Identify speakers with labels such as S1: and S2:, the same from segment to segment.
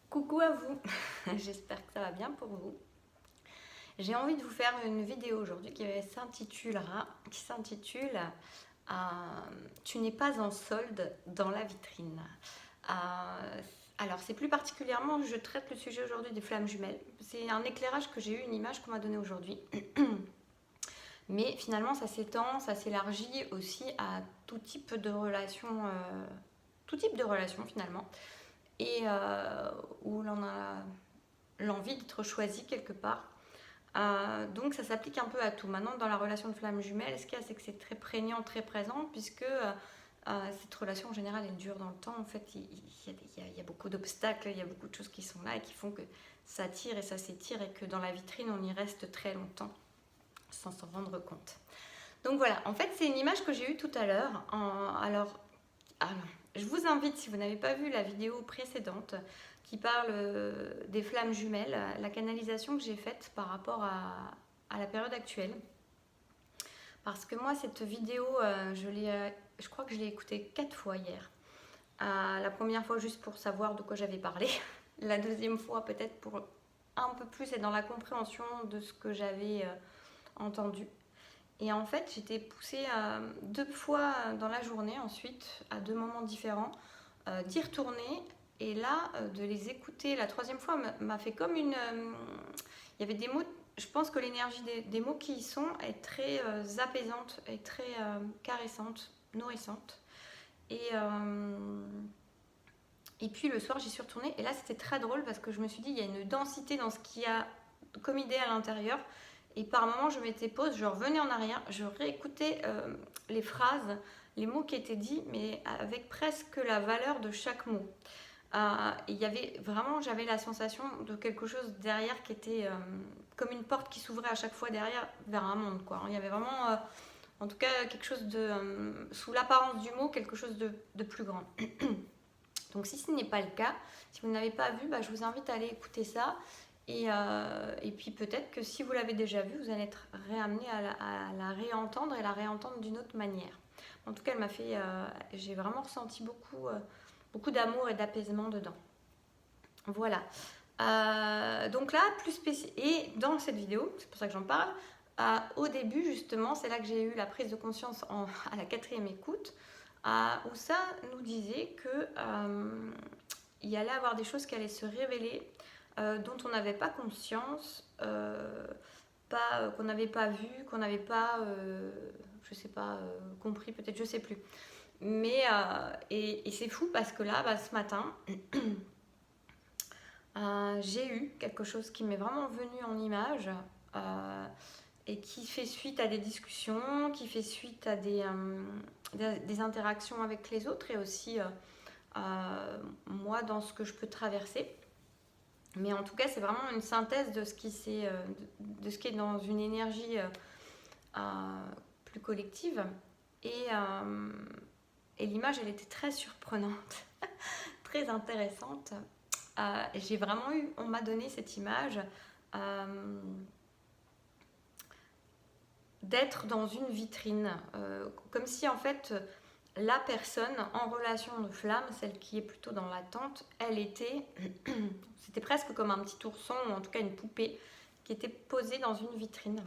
S1: Coucou à vous, j'espère que ça va bien pour vous. J'ai envie de vous faire une vidéo aujourd'hui qui s'intitule Tu n'es pas en solde dans la vitrine. Alors c'est plus particulièrement, je traite le sujet aujourd'hui des flammes jumelles. C'est un éclairage que j'ai eu, une image qu'on m'a donnée aujourd'hui. Mais finalement ça s'étend, ça s'élargit aussi à tout type de relations, finalement. Et où l'on a l'envie d'être choisi quelque part. Donc ça s'applique un peu à tout. Maintenant, dans la relation de flamme jumelle, ce qu'il y a, c'est que c'est très prégnant, très présent, puisque cette relation en général, elle dure dans le temps. En fait, il y a beaucoup d'obstacles, il y a beaucoup de choses qui sont là et qui font que ça tire et ça s'étire et que dans la vitrine, on y reste très longtemps sans s'en rendre compte. Donc voilà, en fait, c'est une image que j'ai eue tout à l'heure. Alors, je vous invite, si vous n'avez pas vu la vidéo précédente qui parle des flammes jumelles, la canalisation que j'ai faite par rapport à la période actuelle. Parce que moi, cette vidéo, je crois que je l'ai écoutée 4 fois hier. La première fois juste pour savoir de quoi j'avais parlé. La deuxième fois peut-être pour un peu plus être dans la compréhension de ce que j'avais entendu. Et en fait, j'étais poussée 2 fois dans la journée ensuite, à 2 moments différents, d'y retourner. Et là, de les écouter la troisième fois m'a fait comme une... il y avait des mots, je pense que l'énergie des mots qui y sont est très apaisante, est très caressante, nourrissante. Et puis le soir, j'y suis retournée. Et là, c'était très drôle parce que je me suis dit, il y a une densité dans ce qu'il y a comme idée à l'intérieur. Et par moments, je m'étais pause, je revenais en arrière, je réécoutais les phrases, les mots qui étaient dits, mais avec presque la valeur de chaque mot. Il y avait vraiment, j'avais la sensation de quelque chose derrière qui était comme une porte qui s'ouvrait à chaque fois derrière vers un monde, quoi. Il y avait vraiment, en tout cas, quelque chose de, sous l'apparence du mot, quelque chose de plus grand. Donc si ce n'est pas le cas, si vous n'avez pas vu, je vous invite à aller écouter ça. Et puis peut-être que si vous l'avez déjà vu, vous allez être réamené à la réentendre et la réentendre d'une autre manière. En tout cas, elle m'a fait, j'ai vraiment ressenti beaucoup d'amour et d'apaisement dedans. Voilà. Donc là, plus spécial. Et dans cette vidéo, c'est pour ça que j'en parle, au début justement, c'est là que j'ai eu la prise de conscience à la 4e écoute, où ça nous disait que il y allait avoir des choses qui allaient se révéler dont on n'avait pas conscience, qu'on n'avait pas vu, qu'on n'avait pas, je sais pas, compris peut-être, je sais plus. Mais et c'est fou parce que là, ce matin, j'ai eu quelque chose qui m'est vraiment venu en image et qui fait suite à des discussions, qui fait suite à des interactions avec les autres et aussi moi dans ce que je peux traverser. Mais en tout cas, c'est vraiment une synthèse de ce qui est dans une énergie plus collective. Et l'image, elle était très surprenante, très intéressante. J'ai vraiment eu, on m'a donné cette image d'être dans une vitrine, comme si en fait la personne en relation de flamme, celle qui est plutôt dans l'attente, c'était presque comme un petit ourson ou en tout cas une poupée qui était posée dans une vitrine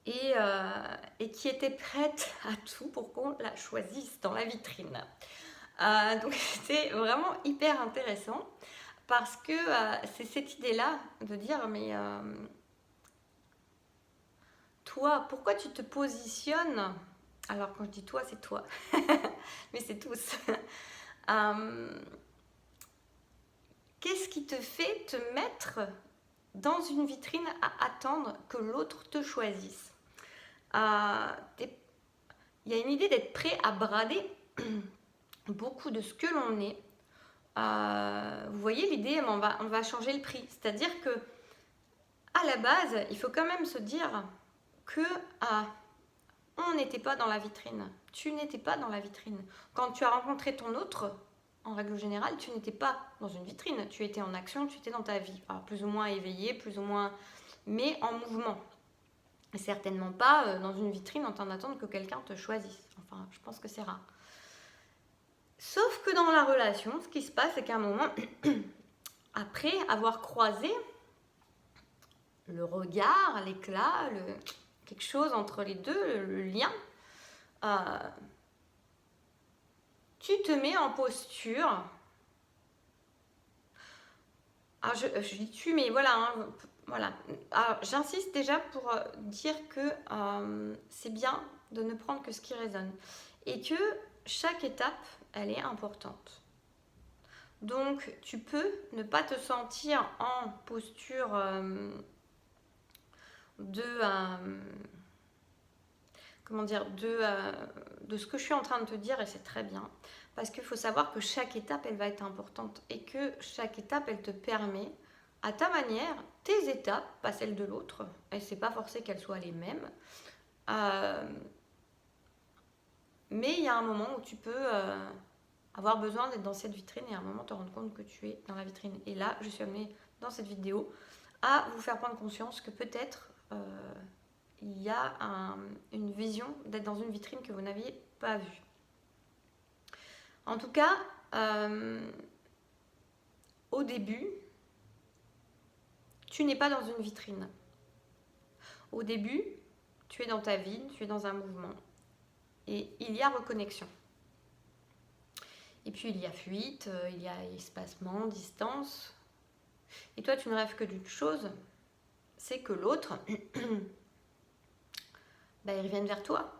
S1: et qui était prête à tout pour qu'on la choisisse dans la vitrine. Donc c'était vraiment hyper intéressant parce que c'est cette idée-là de dire mais toi, pourquoi tu te positionnes? Alors quand je dis toi, c'est toi, mais c'est tous. Qu'est-ce qui te fait te mettre dans une vitrine à attendre que l'autre te choisisse? Il y a une idée d'être prêt à brader beaucoup de ce que l'on est. Vous voyez l'idée, on va changer le prix. C'est-à-dire que à la base, il faut quand même se dire que on n'était pas dans la vitrine. Tu n'étais pas dans la vitrine. Quand tu as rencontré ton autre, en règle générale, tu n'étais pas dans une vitrine. Tu étais en action, tu étais dans ta vie. Alors, plus ou moins éveillé, plus ou moins... mais en mouvement. Certainement pas dans une vitrine en train d'attendre que quelqu'un te choisisse. Enfin, je pense que c'est rare. Sauf que dans la relation, ce qui se passe, c'est qu'à un moment, après avoir croisé le regard, l'éclat, quelque chose entre les deux, le lien, tu te mets en posture. Alors je dis tu, mais voilà, hein, voilà. J'insiste déjà pour dire que c'est bien de ne prendre que ce qui résonne et que chaque étape, elle est importante. Donc tu peux ne pas te sentir en posture comment dire, de ce que je suis en train de te dire, et c'est très bien. Parce qu'il faut savoir que chaque étape, elle va être importante et que chaque étape, elle te permet, à ta manière, tes étapes, pas celles de l'autre, et c'est pas forcé qu'elles soient les mêmes, mais il y a un moment où tu peux avoir besoin d'être dans cette vitrine et à un moment te rendre compte que tu es dans la vitrine. Et là, je suis amenée dans cette vidéo à vous faire prendre conscience que peut-être il y a une vision d'être dans une vitrine que vous n'aviez pas vue. En tout cas, au début, tu n'es pas dans une vitrine. Au début, tu es dans ta vie, tu es dans un mouvement. Et il y a reconnexion. Et puis il y a fuite, il y a espacement, distance. Et toi, tu ne rêves que d'une chose, c'est que l'autre, il revienne vers toi.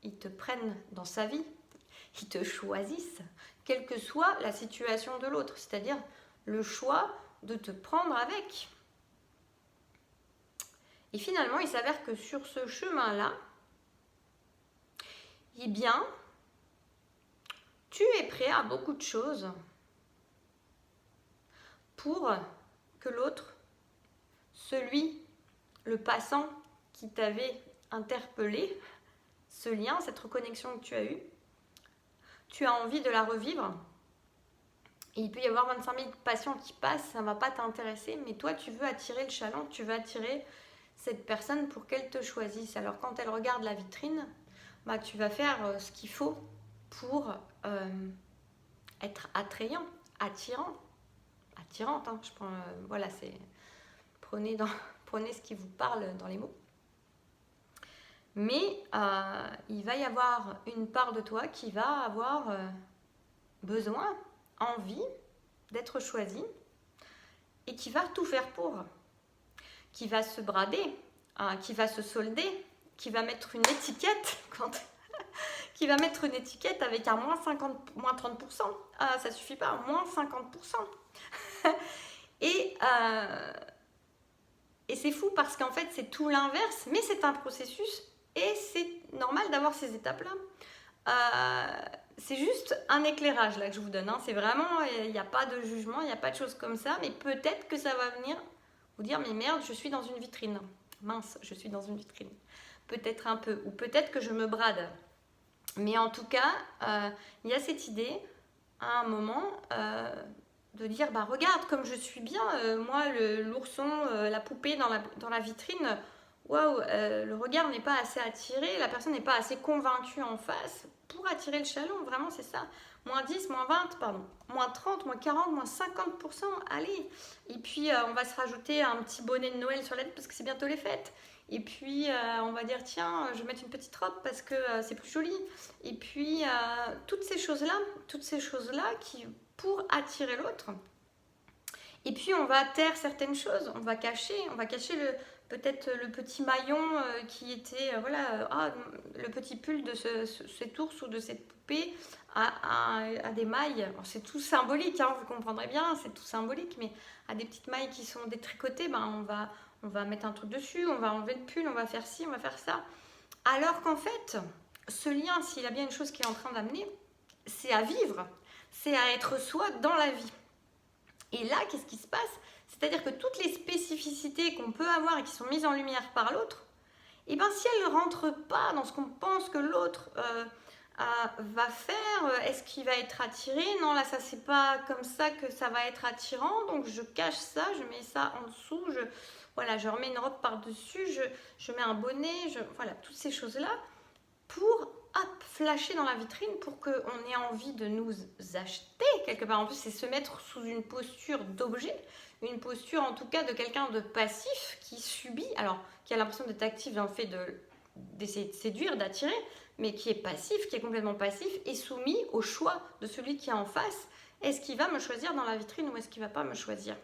S1: Ils te prennent dans sa vie. Ils te choisissent, quelle que soit la situation de l'autre. C'est-à-dire le choix de te prendre avec. Et finalement, il s'avère que sur ce chemin-là, eh bien, tu es prêt à beaucoup de choses pour que l'autre, le passant qui t'avait interpellé, ce lien, cette reconnexion que tu as eue, tu as envie de la revivre. Et il peut y avoir 25 000 patients qui passent, ça ne va pas t'intéresser, mais toi, tu veux attirer le chaland, tu veux attirer cette personne pour qu'elle te choisisse. Alors, quand elle regarde la vitrine, tu vas faire ce qu'il faut pour être attrayant, attirante. Hein, voilà, prenez ce qui vous parle dans les mots. Mais il va y avoir une part de toi qui va avoir besoin, envie d'être choisie et qui va tout faire pour, qui va se brader, qui va se solder, qui va mettre une étiquette qui va mettre une étiquette avec un moins 50, moins 30%. Ça suffit pas, moins 50%. Et c'est fou parce qu'en fait, c'est tout l'inverse, mais c'est un processus et c'est normal d'avoir ces étapes-là. C'est juste un éclairage là que je vous donne. Hein. C'est vraiment, il n'y a pas de jugement, il n'y a pas de choses comme ça, mais peut-être que ça va venir vous dire, mais merde, je suis dans une vitrine. Mince, je suis dans une vitrine. Peut-être un peu, ou peut-être que je me brade. Mais en tout cas, il y a cette idée, à un moment, de dire, regarde comme je suis bien, moi, l'ourson, la poupée dans la vitrine, waouh, le regard n'est pas assez attiré, la personne n'est pas assez convaincue en face pour attirer le chaland, vraiment c'est ça. Moins 10, moins 20, pardon, moins 30, moins 40, moins 50%, allez. Et puis on va se rajouter un petit bonnet de Noël sur la tête parce que c'est bientôt les fêtes. Et puis on va dire tiens, je vais mettre une petite robe parce que c'est plus joli. Et puis toutes ces choses-là qui pour attirer l'autre. Et puis on va taire certaines choses, on va cacher peut-être le petit maillon qui était, le petit pull de cet ours ou de cette poupée à des mailles. C'est tout symbolique, hein, vous comprendrez bien, c'est tout symbolique, mais à des petites mailles qui sont détricotées, on va mettre un truc dessus, on va enlever le pull, on va faire ci, on va faire ça. Alors qu'en fait, ce lien, s'il a bien une chose qu'il est en train d'amener, c'est à vivre, c'est à être soi dans la vie. Et là, qu'est-ce qui se passe? C'est-à-dire que toutes les spécificités qu'on peut avoir et qui sont mises en lumière par l'autre, si elles ne rentrent pas dans ce qu'on pense que l'autre va faire, est-ce qu'il va être attiré? Non, là, ça c'est pas comme ça que ça va être attirant, donc je cache ça, je mets ça en dessous, je remets une robe par-dessus, je mets un bonnet, voilà, toutes ces choses-là pour hop, flasher dans la vitrine pour qu'on ait envie de nous acheter quelque part. En plus, c'est se mettre sous une posture d'objet, une posture en tout cas de quelqu'un de passif qui subit, alors qui a l'impression d'être actif dans le fait d'essayer de séduire, d'attirer, mais qui est passif, qui est complètement passif et soumis au choix de celui qui est en face. Est-ce qu'il va me choisir dans la vitrine ou est-ce qu'il ne va pas me choisir?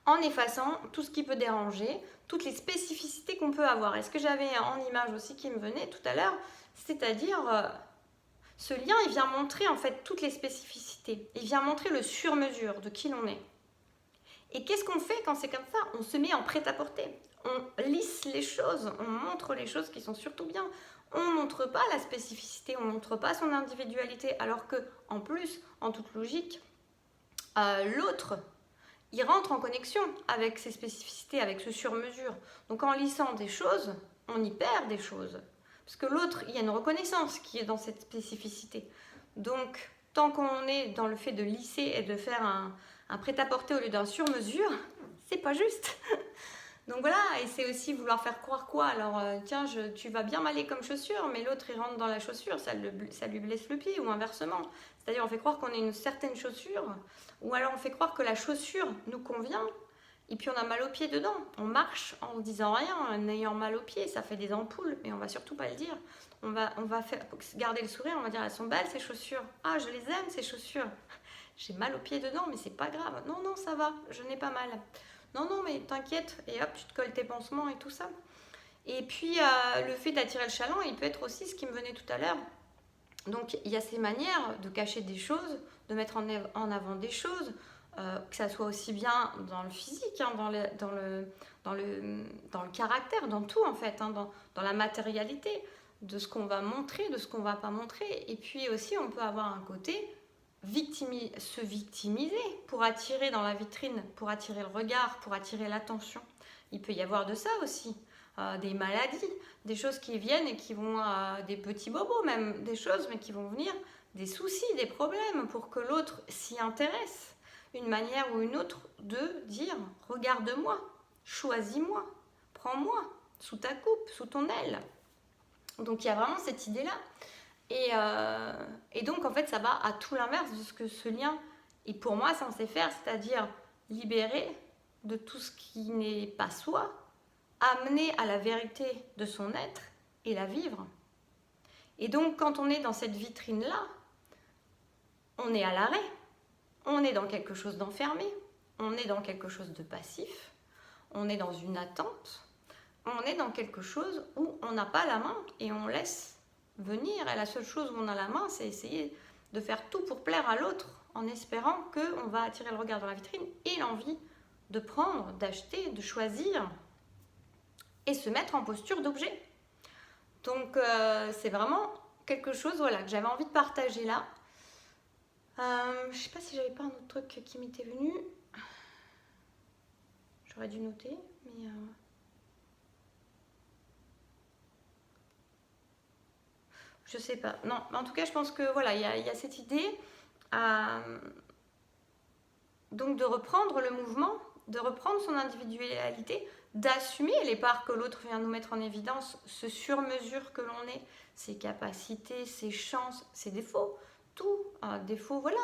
S1: En effaçant tout ce qui peut déranger, toutes les spécificités qu'on peut avoir. Et ce que j'avais en image aussi qui me venait tout à l'heure, c'est-à-dire ce lien, il vient montrer en fait toutes les spécificités. Il vient montrer le sur-mesure de qui l'on est. Et qu'est-ce qu'on fait quand c'est comme ça? On se met en prêt-à-porter. On lisse les choses, on montre les choses qui sont surtout bien. On ne montre pas la spécificité, on ne montre pas son individualité, alors que, en plus, en toute logique, l'autre, il rentre en connexion avec ses spécificités, avec ce sur-mesure. Donc en lissant des choses, on y perd des choses. Parce que l'autre, il y a une reconnaissance qui est dans cette spécificité. Donc, tant qu'on est dans le fait de lisser et de faire un prêt-à-porter au lieu d'un sur-mesure, c'est pas juste. Donc voilà, et c'est aussi vouloir faire croire quoi? Alors, tiens, tu vas bien m'aller comme chaussure, mais l'autre, il rentre dans la chaussure, ça lui blesse le pied, ou inversement. C'est-à-dire, on fait croire qu'on est une certaine chaussure, ou alors on fait croire que la chaussure nous convient, et puis on a mal au pied dedans. On marche en disant rien, en ayant mal au pied, ça fait des ampoules, mais on va surtout pas le dire. On va garder le sourire, on va dire, elles sont belles ces chaussures. Ah, je les aime ces chaussures. J'ai mal au pied dedans, mais c'est pas grave. Non, non, ça va, je n'ai pas mal. Non, non, mais t'inquiète, et hop, tu te colles tes pansements et tout ça. Et puis, le fait d'attirer le chaland, il peut être aussi ce qui me venait tout à l'heure. Donc, il y a ces manières de cacher des choses, de mettre en avant des choses, que ça soit aussi bien dans le physique, hein, dans le caractère, dans tout en fait, hein, dans la matérialité, de ce qu'on va montrer, de ce qu'on ne va pas montrer. Et puis aussi, on peut avoir un côté se victimiser pour attirer dans la vitrine, pour attirer le regard, pour attirer l'attention. Il peut y avoir de ça aussi, des maladies, des choses qui viennent et qui vont, des petits bobos même, des choses, mais qui vont venir, des soucis, des problèmes pour que l'autre s'y intéresse. Une manière ou une autre de dire « regarde-moi, choisis-moi, prends-moi sous ta coupe, sous ton aile ». Donc il y a vraiment cette idée-là. Et donc, en fait, ça va à tout l'inverse de ce que ce lien est pour moi censé faire, c'est-à-dire libérer de tout ce qui n'est pas soi, amener à la vérité de son être et la vivre. Et donc, quand on est dans cette vitrine-là, on est à l'arrêt, on est dans quelque chose d'enfermé, on est dans quelque chose de passif, on est dans une attente, on est dans quelque chose où on n'a pas la main et on laisse venir, et la seule chose où on a la main, c'est essayer de faire tout pour plaire à l'autre en espérant qu'on va attirer le regard dans la vitrine et l'envie de prendre, d'acheter, de choisir et se mettre en posture d'objet. Donc c'est vraiment quelque chose, voilà, que j'avais envie de partager là. Je sais pas si j'avais pas un autre truc qui m'était venu. J'aurais dû noter, mais... Je sais pas. Non, en tout cas, je pense que voilà, il y a cette idée donc de reprendre le mouvement, de reprendre son individualité, d'assumer les parts que l'autre vient nous mettre en évidence, ce sur-mesure que l'on est, ses capacités, ses chances, ses défauts, tout, défauts, voilà,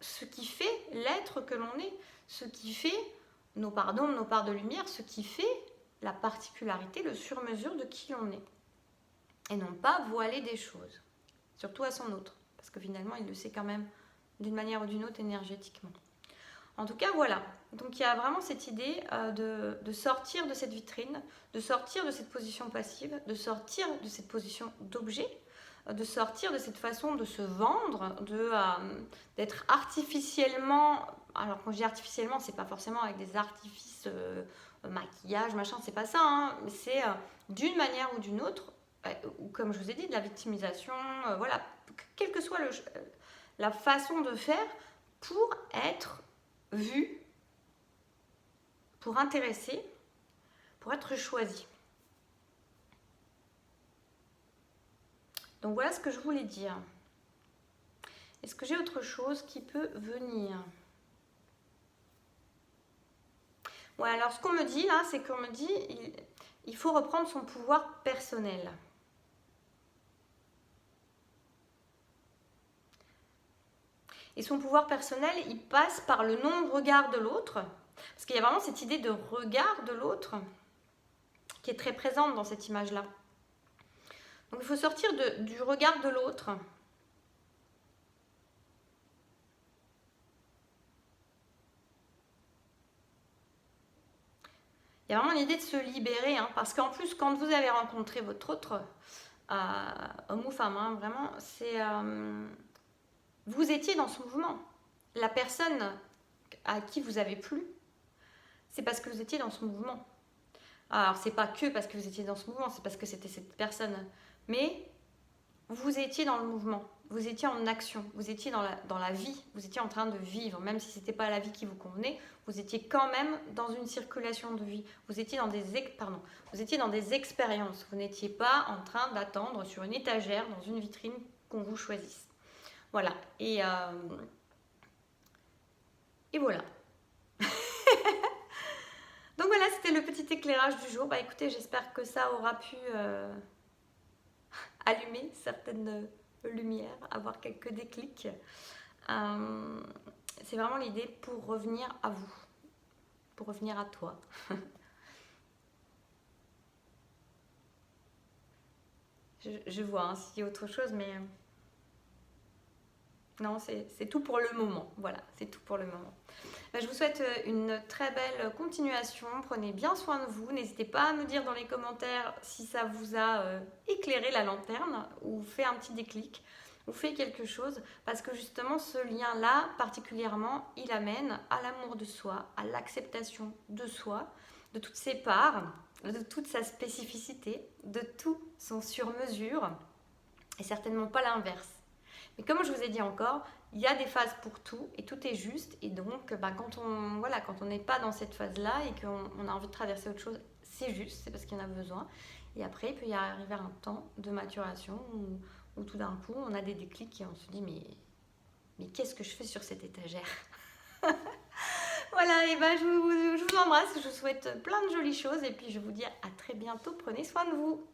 S1: ce qui fait l'être que l'on est, ce qui fait nos parts d'ombre, nos parts de lumière, ce qui fait la particularité, le sur-mesure de qui l'on est. Et non pas voiler des choses, surtout à son autre, parce que finalement il le sait quand même d'une manière ou d'une autre énergétiquement. En tout cas voilà, donc il y a vraiment cette idée de sortir de cette vitrine, de sortir de cette position passive, de sortir de cette position d'objet, de sortir de cette façon de se vendre, d'être artificiellement, alors quand je dis artificiellement, c'est pas forcément avec des artifices, maquillage, machin, c'est pas ça, hein, mais c'est d'une manière ou d'une autre, ou comme je vous ai dit, de la victimisation, voilà, quelle que soit la façon de faire pour être vu, pour intéresser, pour être choisi. Donc voilà ce que je voulais dire. Est-ce que j'ai autre chose qui peut venir? Ouais, alors ce qu'on me dit là, c'est qu'on me dit il faut reprendre son pouvoir personnel. Et son pouvoir personnel, il passe par le non-regard de l'autre. Parce qu'il y a vraiment cette idée de regard de l'autre qui est très présente dans cette image-là. Donc il faut sortir du regard de l'autre. Il y a vraiment l'idée de se libérer, hein, parce qu'en plus, quand vous avez rencontré votre autre homme ou femme, hein, vraiment, vous étiez dans ce mouvement. La personne à qui vous avez plu, c'est parce que vous étiez dans ce mouvement. Alors, c'est pas que parce que vous étiez dans ce mouvement, c'est parce que c'était cette personne. Mais vous étiez dans le mouvement, vous étiez en action, vous étiez dans la vie, vous étiez en train de vivre, même si ce n'était pas la vie qui vous convenait, vous étiez quand même dans une circulation de vie, vous étiez dans des expériences, vous n'étiez pas en train d'attendre sur une étagère, dans une vitrine qu'on vous choisisse. Voilà, et voilà. Donc voilà, c'était le petit éclairage du jour. Bah écoutez, j'espère que ça aura pu allumer certaines lumières, avoir quelques déclics. C'est vraiment l'idée pour revenir à vous, pour revenir à toi. Je vois hein, s'il y a autre chose, mais non, c'est tout pour le moment. Voilà, c'est tout pour le moment. Je vous souhaite une très belle continuation. Prenez bien soin de vous. N'hésitez pas à me dire dans les commentaires si ça vous a éclairé la lanterne ou fait un petit déclic ou fait quelque chose. Parce que justement, ce lien-là, particulièrement, il amène à l'amour de soi, à l'acceptation de soi, de toutes ses parts, de toute sa spécificité, de tout son sur-mesure et certainement pas l'inverse. Mais comme je vous ai dit encore, il y a des phases pour tout et tout est juste. Et donc, quand on n'est pas dans cette phase-là et qu'on a envie de traverser autre chose, c'est juste, c'est parce qu'il y en a besoin. Et après, il peut y arriver un temps de maturation où tout d'un coup, on a des déclics et on se dit mais qu'est-ce que je fais sur cette étagère? Voilà, et je vous embrasse, je vous souhaite plein de jolies choses et puis je vous dis à très bientôt. Prenez soin de vous.